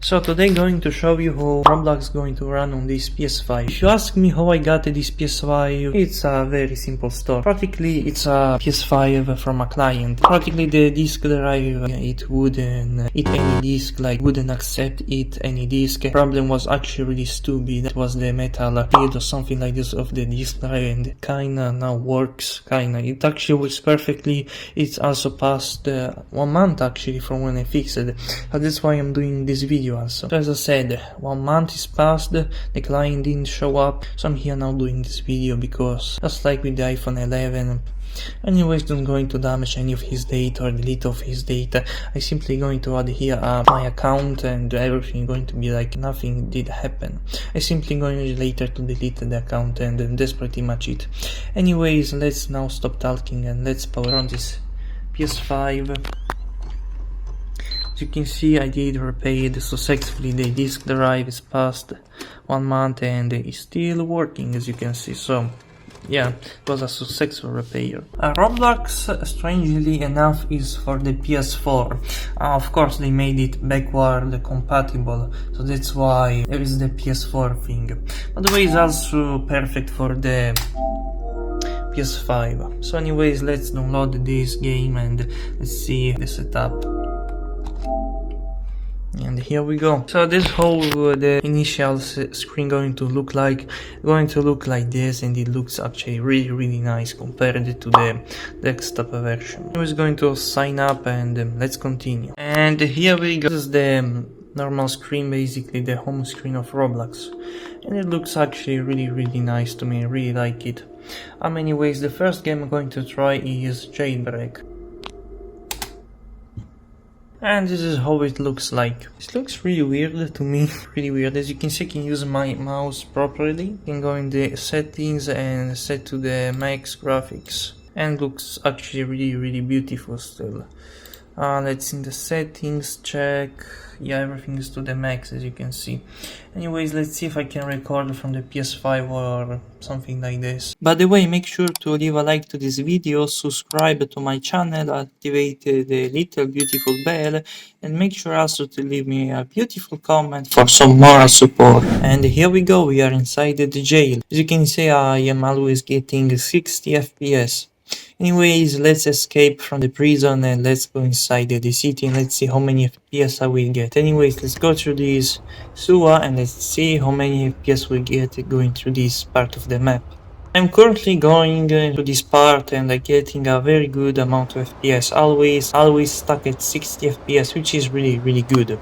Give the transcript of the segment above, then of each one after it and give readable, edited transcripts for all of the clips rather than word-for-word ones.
So today going to show you how Roblox going to run on this PS5. If you ask me how I got this PS5, it's a very simple story. Practically it's a PS5 from a client. Practically the disk drive, it wouldn't eat any disk, like wouldn't accept it any disk. Problem was actually really stupid. That was the metal plate or something like this of the disk drive, and it kinda now works, It actually works perfectly. It's also passed 1 month actually from when I fixed it. So that's why I'm doing this video also. So as I said, 1 month is passed, the client didn't show up, so I'm here now doing this video because just like with the iPhone 11, anyways, don't going to damage any of his data or delete of his data. I simply going to add here my account and everything going to be like nothing did happen. I simply going later to delete the account, and that's pretty much it. Anyways, let's now stop talking and let's power on this PS5. As you can see, I did repair successfully. The disk drive is past 1 month and it's still working, as you can see. So yeah, it was a successful repair. Roblox, strangely enough, is for the PS4. Of course, they made it backward compatible, so that's why there is the PS4 thing. By the way, it's also perfect for the PS5. So anyways, let's download this game and let's see the setup. And here we go. So this whole the initial screen going to look like this, and it looks actually really nice compared to the desktop version. I was going to sign up and let's continue. And here we go. This is the normal screen, basically the home screen of Roblox, and it looks actually really nice to me. I really like it. Anyways, the first game I'm going to try is Jailbreak. And this is how it looks like. It looks really weird to me, really weird. As you can see, I can use my mouse properly. I can go in the settings and set to the max graphics. And looks actually really beautiful still. Let's in the settings check. Yeah, everything is to the max, as you can see. Anyways, let's see if I can record from the PS5 or something like this. By the way, make sure to leave a like to this video, subscribe to my channel, activate the little beautiful bell, and make sure also to leave me a beautiful comment for some moral support. And here we go, we are inside the jail. As you can see, I am always getting 60 FPS. Anyways, let's escape from the prison and let's go inside the city and let's see how many FPS I will get. Anyways, let's go through this sewer and let's see how many FPS we get going through this part of the map. I'm currently going to this part and I'm getting a very good amount of FPS, always stuck at 60 FPS, which is really good.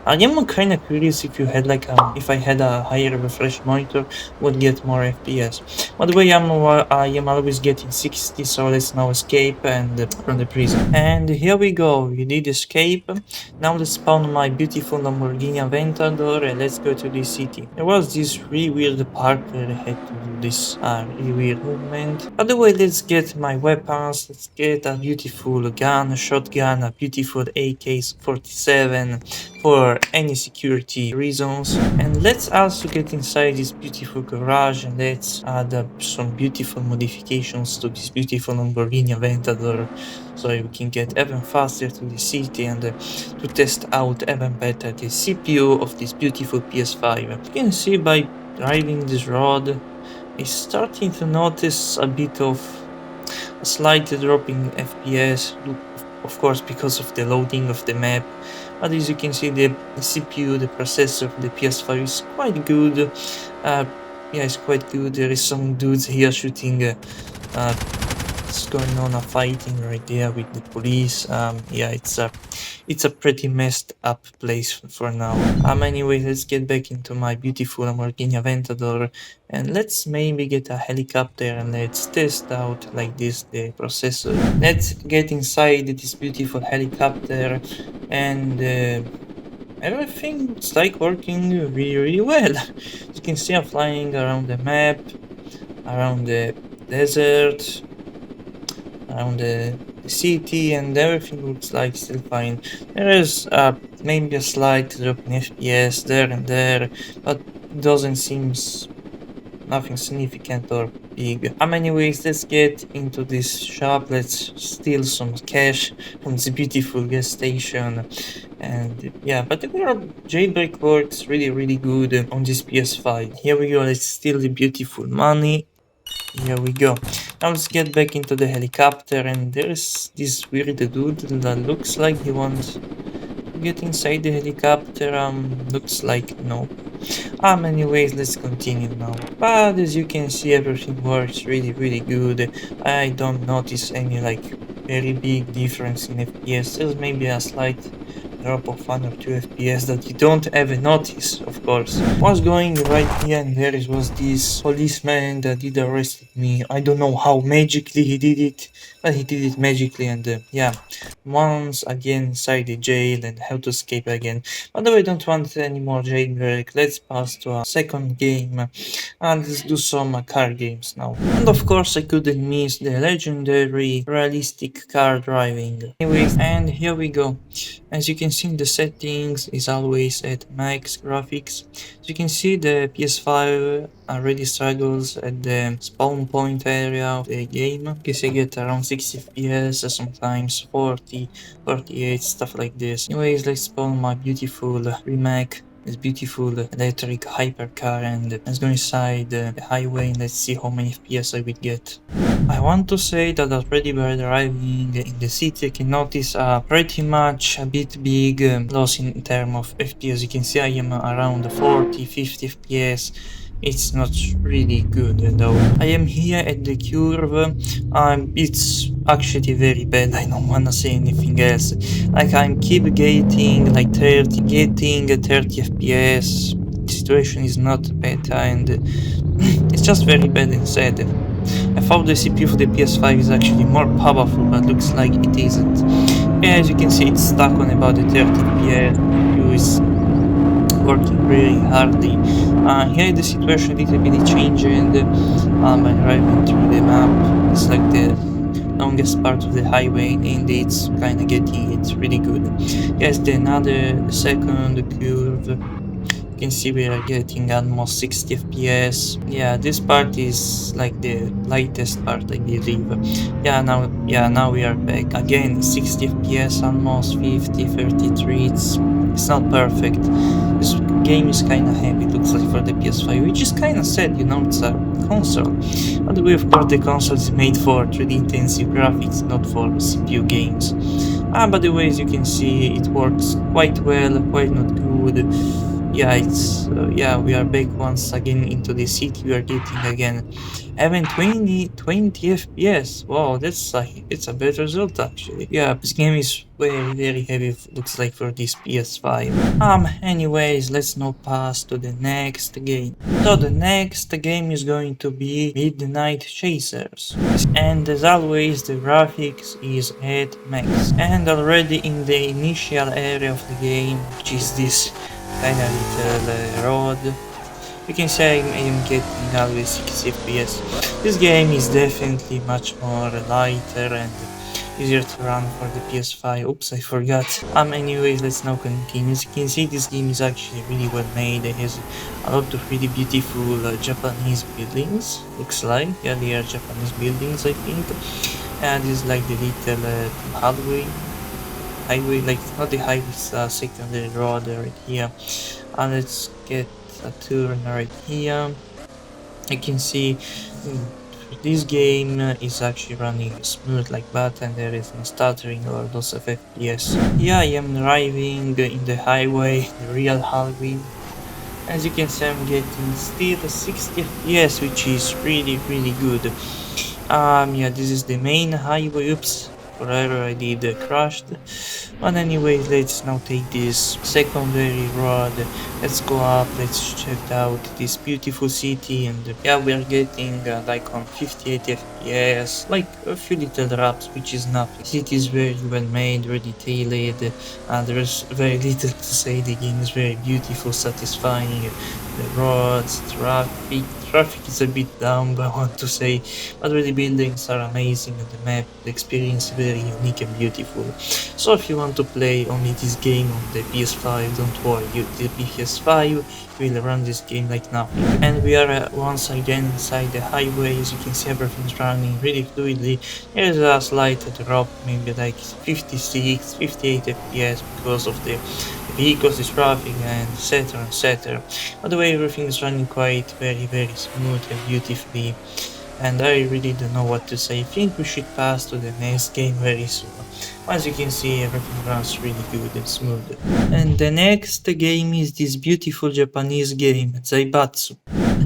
I am kinda curious if you had if I had a higher refresh monitor, would get more FPS. By the way, I am always getting 60, so let's now escape and from the prison. And here we go, we did escape. Now let's spawn my beautiful Lamborghini Aventador and let's go to this city. There was this really weird part where I had to do this really weird movement. By the way, let's get my weapons. Let's get a beautiful gun, shotgun, a beautiful AK-47 for any security reasons. And let's also get inside this beautiful garage and let's add up some beautiful modifications to this beautiful Lamborghini Aventador, so we can get even faster to the city and to test out even better the CPU of this beautiful PS5. You can see by driving this road, I'm starting to notice a bit of a slight drop in FPS, of course because of the loading of the map. But as you can see, the CPU, the processor of the PS5 is quite good. Yeah, it's quite good. There is some dudes here shooting. It's going on a fighting right there with the police. Yeah, it's a pretty messed up place for now. Anyway, let's get back into my beautiful Lamborghini Aventador and let's maybe get a helicopter and let's test out like this the processor. Let's get inside this beautiful helicopter and everything looks like working really well. As you can see, I'm flying around the map, around the desert, around the city, and everything looks like still fine. There is maybe a slight drop in FPS there and there, but it doesn't seem nothing significant or big. Anyways, let's get into this shop. Let's steal some cash from this beautiful gas station. And yeah, but the jailbreak works really good on this PS5. Here we go. Let's steal the beautiful money. Here we go. Now let's get back into the helicopter, and there's this weird dude that looks like he wants to get inside the helicopter. Looks like no. Anyways, let's continue now. But as you can see, everything works really good. I don't notice any like very big difference in FPS. There's maybe a slight drop of 1 or 2 FPS that you don't ever notice, of course. Was going right here, and there was this policeman that did arrest me. I don't know how magically he did it, but he did it magically, and yeah, once again inside the jail and how to escape again. By the way, I don't want any more jailbreak. Let's pass to a second game, and let's do some car games now. And of course, I couldn't miss the legendary realistic car driving. Anyways, and here we go. As you can see, the settings is always at max graphics. As you can see, the PS5 already struggles at the spawn point area of the game. You can get around 60 FPS, sometimes 40, 48, stuff like this. Anyways, let's spawn my beautiful remake. This beautiful electric hypercar, and let's go inside the highway and let's see how many FPS I will get. I want to say that already by arriving in the city, I can notice pretty much a bit big loss in terms of FPS. You can see I am around 40-50 FPS. It's not really good though. I am here at the curve. It's actually very bad. I don't wanna say anything else. Like I'm keep getting like 30 FPS. The situation is not better, and it's just very bad instead. I thought the CPU for the PS5 is actually more powerful, but looks like it isn't. Yeah, as you can see, it's stuck on about the 30 FPS. CPU is working really hardly. Here the situation a little bit changed, and I'm driving through the map. It's like the longest part of the highway, and it's kinda getting it really good. Yes, the second curve. You can see we are getting almost 60 FPS. Yeah, this part is like the lightest part, I believe. Now we are back again. 60 FPS, almost 50, 33. It's not perfect. This game is kind of heavy, it looks like, for the PS5, which is kind of sad, you know, it's a console. By the way, of course, the console is made for 3D intensive graphics, not for CPU games. By the way, as you can see, it works quite well, quite not good. Yeah, we are back once again into the city. We are getting again having 20 FPS. Wow, it's a better result actually. Yeah, this game is very heavy, looks like, for this PS5. Anyways, let's now pass to the next game. So the next game is going to be Midnight Chasers, and as always the graphics is at max, and already in the initial area of the game, which is this kind of little road, you can say I am getting always 60 FPS. This game is definitely much more lighter and easier to run for the PS5. Oops, I forgot. Anyways, let's now continue. As you can see, this game is actually really well made. It has a lot of really beautiful Japanese buildings, looks like. Yeah, they are Japanese buildings, I think. And this is like the little highway, like not the highway, it's a secondary road right here. And let's get a turn right here. I can see this game is actually running smooth like that, and there is no stuttering or loss of FPS. Yeah, I am driving in the highway, the real highway. As you can see, I'm getting still 60 FPS, which is really good. Yeah, this is the main highway. Oops, forever I did crashed. But anyways, let's now take this secondary road. Let's go up, let's check out this beautiful city, and yeah, we are getting like on 58 FPS, like a few little drops, which is nothing. City is very well made, very detailed, there's very little to say. The game is very beautiful, satisfying. The roads, traffic, Traffic is a bit down, but I want to say, but the buildings are amazing and the map, the experience very unique and beautiful. So if you want to play only this game on the PS5, don't worry, the PS5 will run this game like nothing. And we are once again inside the highway. As you can see, everything's running really fluidly. There's a slight drop, maybe like 56, 58 FPS because of the vehicles, the traffic, and etc, etc. By the way, everything is running quite very smooth and beautifully, and I really don't know what to say. I think we should pass to the next game very soon. As you can see, everything runs really good and smooth. And the next game is this beautiful Japanese game, Zaibatsu.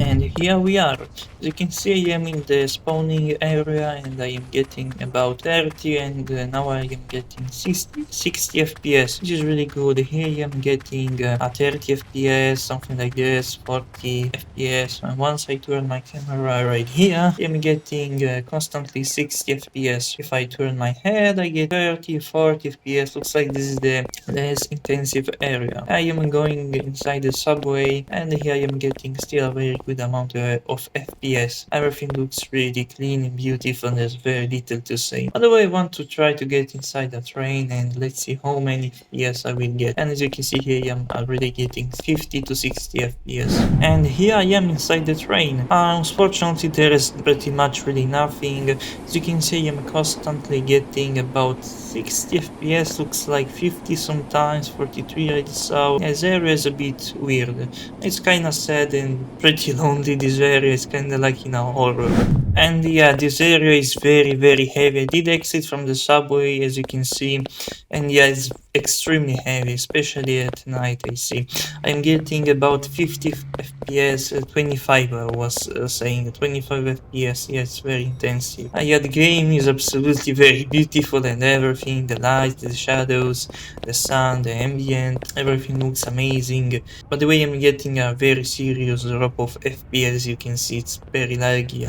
And here we are. As you can see, I am in the spawning area and I am getting about 30, and now I am getting 60 FPS, which is really good. Here I am getting 30 FPS, something like this, 40 FPS. And once I turn my camera right here, I am getting constantly 60 FPS. If I turn my head, I get 30, 40 FPS. Looks like this is the less intensive area. I am going inside the subway, and here I am getting still a very good amount of FPS. Everything looks really clean and beautiful, and there's very little to say. By the way, I want to try to get inside the train, and let's see how many FPS I will get. And as you can see here, I am already getting 50 to 60 FPS. And here I am inside the train. Unfortunately, there is pretty much really nothing. As you can see, I am constantly getting about 60 FPS, looks like 50 sometimes, 43 I saw. This area is a bit weird. It's kinda sad and pretty lonely. This area is kinda like in a horror. And yeah, this area is very heavy. I did exit from the subway, as you can see, and yeah, it's extremely heavy, especially at night. I see I'm getting about 50 FPS, 25 I was saying, 25 FPS. Yeah, it's very intensive. Yeah, the game is absolutely very beautiful, and everything, the lights, the shadows, the sun, the ambient, everything looks amazing. By the way, I'm getting a very serious drop of FPS. You can see it's very laggy.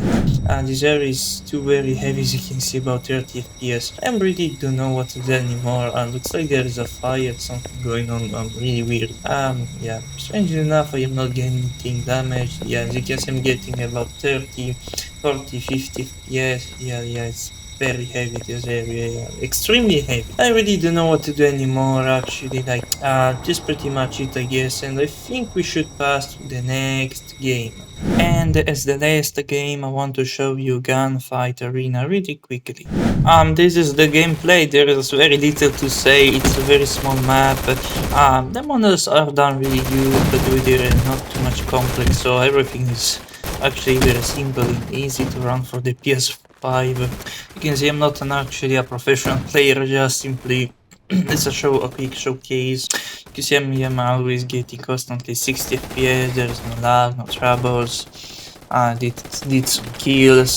This area is too very heavy, as you can see, about 30 FPS. I really don't know what to do anymore. Looks like there is a fire, something going on, really weird. Yeah, strangely enough, I am not getting damage. Yeah, as you can see, I'm getting about 30, 40, 50 FPS. Yeah, it's very heavy, this area, yeah. Extremely heavy. I really don't know what to do anymore, actually. Like, just pretty much it, I guess, and I think we should pass to the next game. And as the last game, I want to show you Gunfight Arena really quickly. This is the gameplay. There is very little to say. It's a very small map. The models are done really good, but they're not too much complex, so everything is actually very simple and easy to run for the PS5. You can see I'm not actually a professional player, just simply it's a quick showcase. You can see I'm always getting constantly 60 FPS, there's no lag, no troubles. Did some kills,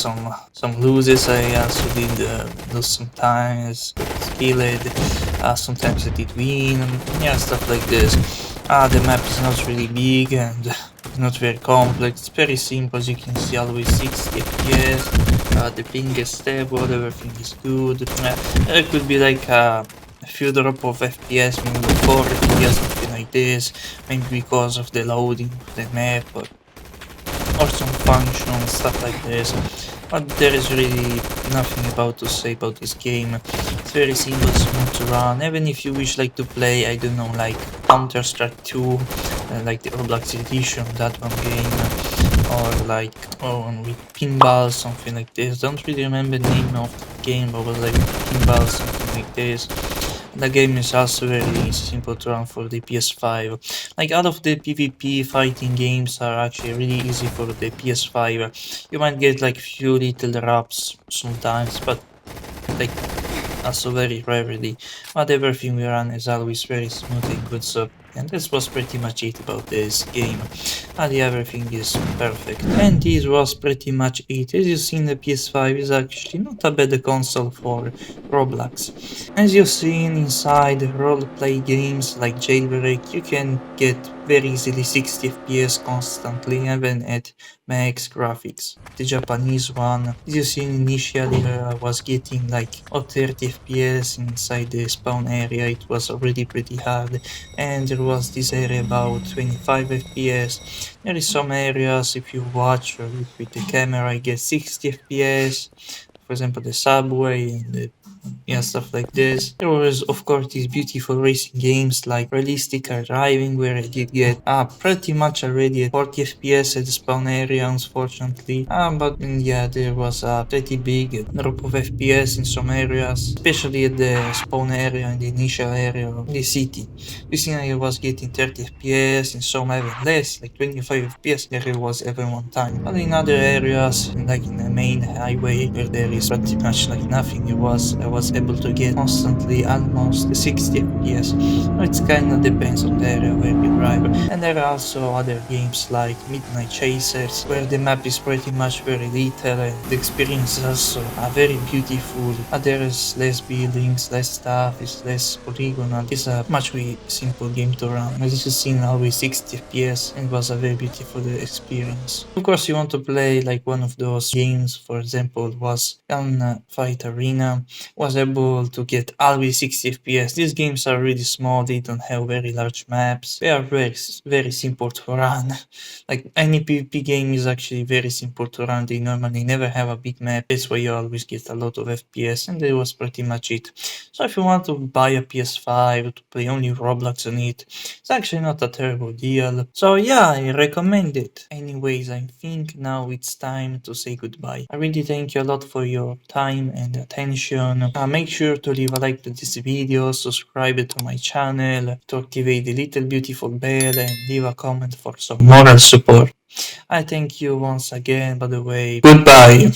some loses. I also did lose some times, killed. Sometimes I did win, yeah, stuff like this. The map is not really big and not very complex. It's very simple, as you can see, always 60 FPS. The ping is stable, everything is good. It could be like a few drop of FPS, maybe 4 FPS, something like this, maybe because of the loading of the map or some function, stuff like this. But there is really nothing about to say about this game. It's very simple, smooth to run. Even if you wish like to play, I don't know, like Counter-Strike 2, like the Roblox edition, that one game, or like with pinball, something like this. Don't really remember the name of the game, but it was like pinball, something like this. The game is also very simple to run for the PS5. Like, all of the PvP fighting games are actually really easy for the PS5. You might get like few little drops sometimes, but like also very rarely. But everything we run is always very smooth and good, so and this was pretty much it about this game. And everything is perfect. And this was pretty much it. As you've seen, the PS5 is actually not a bad console for Roblox. As you've seen inside roleplay games like Jailbreak, you can get very easily 60 FPS constantly, even at max graphics. The Japanese one, as you've seen initially, I was getting like 30 FPS inside the spawn area. It was already pretty hard, and there was this area about 25 FPS. There is some areas if you watch or look with the camera, you get 60 FPS. For example, the subway and the yeah, stuff like this. There was, of course, these beautiful racing games like realistic car driving, where I did get pretty much already at 40 FPS at the spawn area, unfortunately. But yeah, there was a pretty big drop of FPS in some areas, especially at the spawn area and the initial area of the city. This thing I was getting 30 FPS, in some even less, like 25 FPS there it was every one time. But in other areas, like in the main highway, where there is pretty much like nothing, I was able to get constantly almost 60 FPS. It kinda depends on the area where you drive. And there are also other games like Midnight Chasers, where the map is pretty much very little and the experience is also very beautiful. There is less buildings, less stuff, it's less polygonal. It's a much very simple game to run. As you see now with 60 FPS, and it was a very beautiful experience. Of course, you want to play like one of those games, for example, was Gunfight Arena, was able to get always 60 FPS. These games are really small, they don't have very large maps, they are very simple to run. Like any PvP game is actually very simple to run, they normally never have a big map, that's why you always get a lot of FPS, and that was pretty much it. So if you want to buy a PS5 to play only Roblox on it, it's actually not a terrible deal. So yeah, I recommend it. Anyways, I think now it's time to say goodbye. I really thank you a lot for your time and attention. Make sure to leave a like to this video, subscribe to my channel, to activate the little beautiful bell, and leave a comment for some moral support. I thank you once again, by the way. Goodbye.